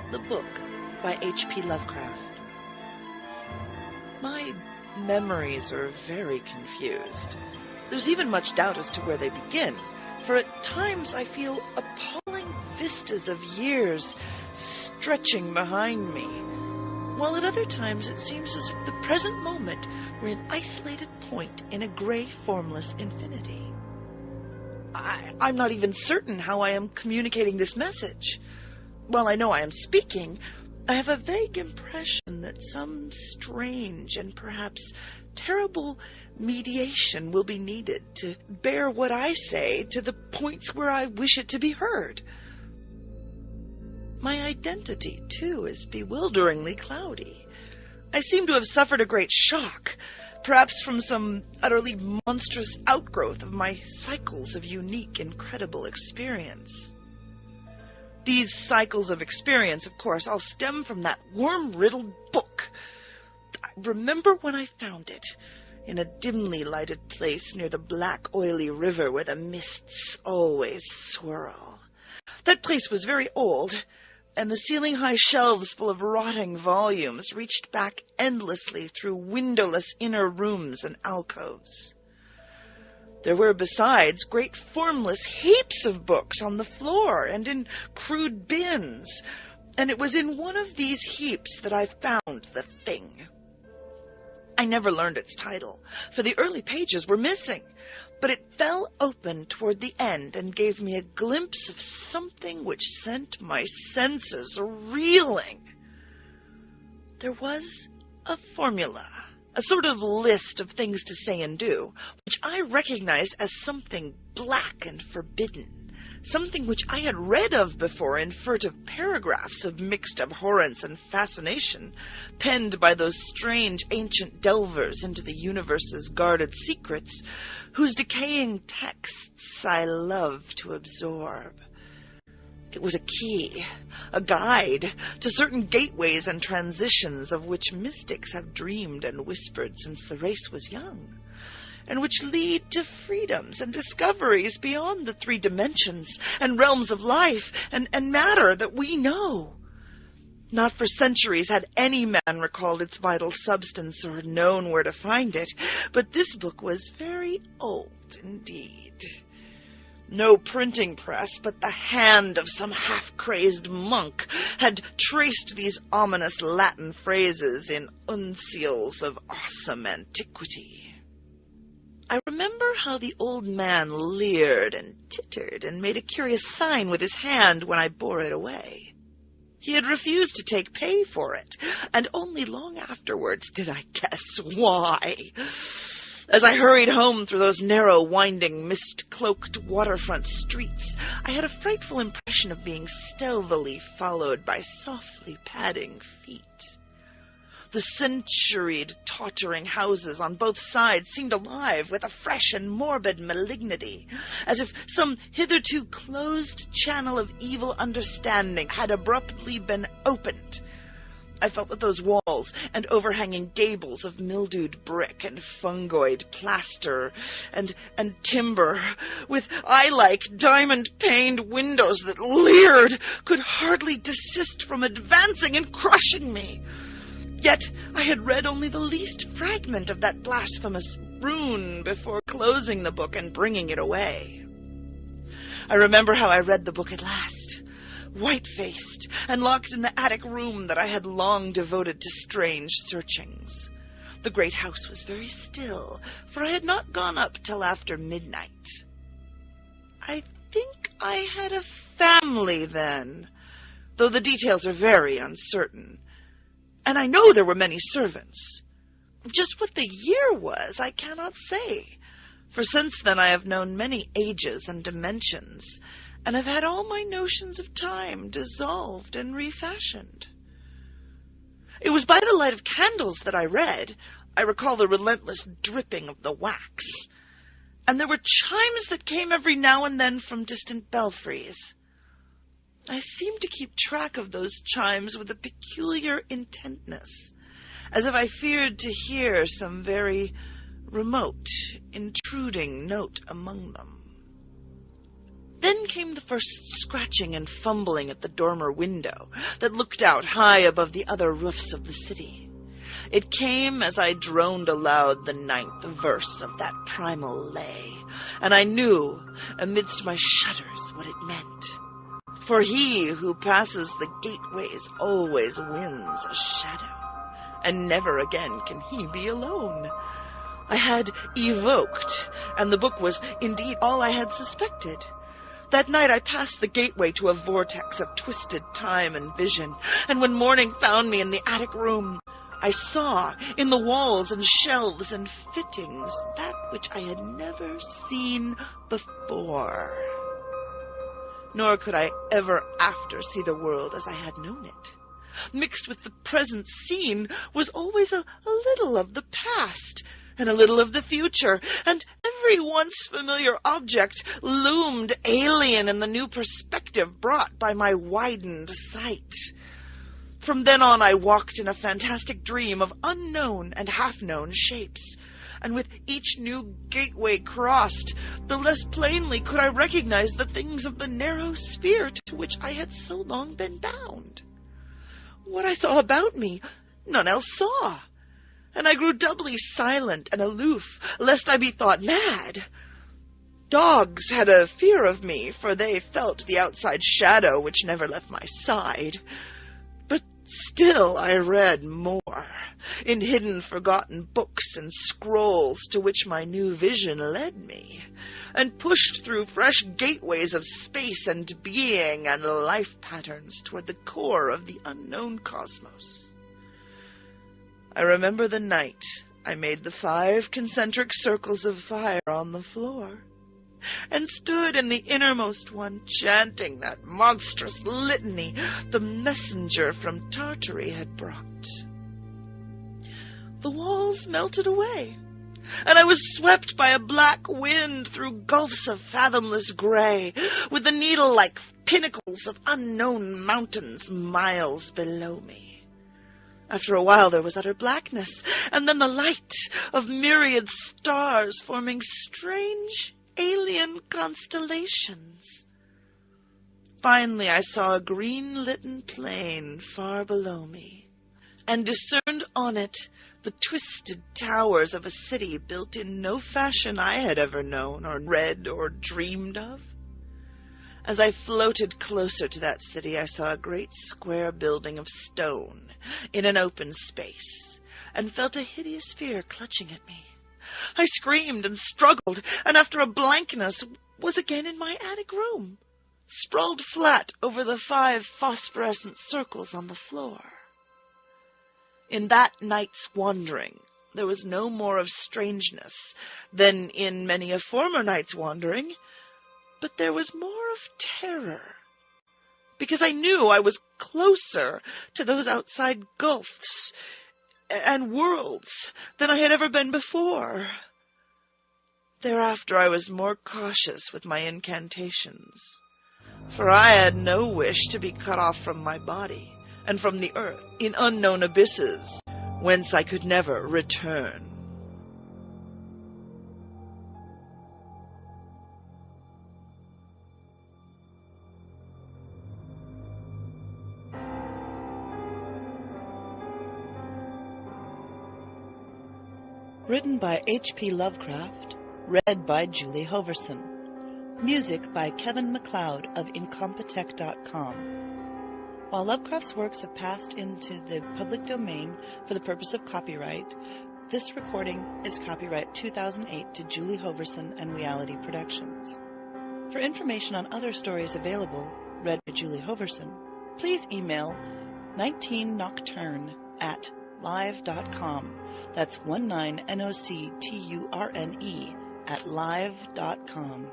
The Book by H.P. Lovecraft. My memories are very confused. There's even much doubt as to where they begin, for at times I feel appalling vistas of years stretching behind me, while at other times it seems as if the present moment were an isolated point in a gray, formless infinity. I'm not even certain how I am communicating this message. While I know I am speaking, I have a vague impression that some strange and perhaps terrible mediation will be needed to bear what I say to the points where I wish it to be heard. My identity, too, is bewilderingly cloudy. I seem to have suffered a great shock, perhaps from some utterly monstrous outgrowth of my cycles of unique, incredible experience. These cycles of experience, of course, all stem from that worm-riddled book. I remember when I found it, in a dimly lighted place near the black, oily river where the mists always swirl. That place was very old, and the ceiling-high shelves full of rotting volumes reached back endlessly through windowless inner rooms and alcoves. There were, besides, great formless heaps of books on the floor and in crude bins, and it was in one of these heaps that I found the thing. I never learned its title, for the early pages were missing, but it fell open toward the end and gave me a glimpse of something which sent my senses reeling. There was a formula, a sort of list of things to say and do, which I recognized as something black and forbidden, something which I had read of before in furtive paragraphs of mixed abhorrence and fascination, penned by those strange ancient delvers into the universe's guarded secrets, whose decaying texts I love to absorb. It was a key, a guide to certain gateways and transitions of which mystics have dreamed and whispered since the race was young, and which lead to freedoms and discoveries beyond the 3 dimensions and realms of life and matter that we know. Not for centuries had any man recalled its vital substance or known where to find it, but this book was very old indeed. No printing press, but the hand of some half-crazed monk had traced these ominous Latin phrases in uncials of awesome antiquity. I remember how the old man leered and tittered and made a curious sign with his hand when I bore it away. He had refused to take pay for it, and only long afterwards did I guess why. As I hurried home through those narrow, winding, mist-cloaked waterfront streets, I had a frightful impression of being stealthily followed by softly padding feet. The centuried, tottering houses on both sides seemed alive with a fresh and morbid malignity, as if some hitherto closed channel of evil understanding had abruptly been opened. I felt that those walls and overhanging gables of mildewed brick and fungoid plaster and timber, with eye-like diamond-paned windows that leered, could hardly desist from advancing and crushing me. Yet I had read only the least fragment of that blasphemous rune before closing the book and bringing it away. I remember how I read the book at last, white-faced and locked in the attic room that I had long devoted to strange searchings. The great house was very still, for I had not gone up till after midnight. I think I had a family then, though the details are very uncertain. And I know there were many servants. Just what the year was, I cannot say, for since then I have known many ages and dimensions, and have had all my notions of time dissolved and refashioned. It was by the light of candles that I read. I recall the relentless dripping of the wax, and there were chimes that came every now and then from distant belfries. I seemed to keep track of those chimes with a peculiar intentness, as if I feared to hear some very remote, intruding note among them. Then came the first scratching and fumbling at the dormer window that looked out high above the other roofs of the city. It came as I droned aloud the 9th verse of that primal lay, and I knew amidst my shudders what it meant. For he who passes the gateways always wins a shadow, and never again can he be alone. I had evoked, and the book was indeed all I had suspected. That night I passed the gateway to a vortex of twisted time and vision, and when morning found me in the attic room, I saw in the walls and shelves and fittings that which I had never seen before. Nor could I ever after see the world as I had known it. Mixed with the present scene was always a little of the past, and a little of the future, and every once familiar object loomed alien in the new perspective brought by my widened sight. From then on I walked in a fantastic dream of unknown and half-known shapes, and with each new gateway crossed, the less plainly could I recognize the things of the narrow sphere to which I had so long been bound. What I saw about me, none else saw, and I grew doubly silent and aloof, lest I be thought mad. Dogs had a fear of me, for they felt the outside shadow which never left my side. But still I read more, in hidden forgotten books and scrolls to which my new vision led me, and pushed through fresh gateways of space and being and life patterns toward the core of the unknown cosmos. I remember the night I made the 5 concentric circles of fire on the floor, and stood in the innermost one chanting that monstrous litany the messenger from Tartary had brought. The walls melted away, and I was swept by a black wind through gulfs of fathomless gray, with the needle-like pinnacles of unknown mountains miles below me. After a while there was utter blackness, and then the light of myriad stars forming strange alien constellations. Finally I saw a green-litten plain far below me, and discerned on it the twisted towers of a city built in no fashion I had ever known or read or dreamed of. As I floated closer to that city, I saw a great square building of stone in an open space, and felt a hideous fear clutching at me. I screamed and struggled, and after a blankness was again in my attic room, sprawled flat over the 5 phosphorescent circles on the floor. In that night's wandering, there was no more of strangeness than in many a former night's wandering, but there was more of terror, because I knew I was closer to those outside gulfs and worlds than I had ever been before. Thereafter I was more cautious with my incantations, for I had no wish to be cut off from my body and from the earth in unknown abysses, whence I could never return. Written by H.P. Lovecraft, read by Julie Hoverson. Music by Kevin MacLeod of Incompetech.com. While Lovecraft's works have passed into the public domain for the purpose of copyright, this recording is copyright 2008 to Julie Hoverson and Reality Productions. For information on other stories available, read by Julie Hoverson, please email 19nocturne@live.com. That's 19nocturne@live.com.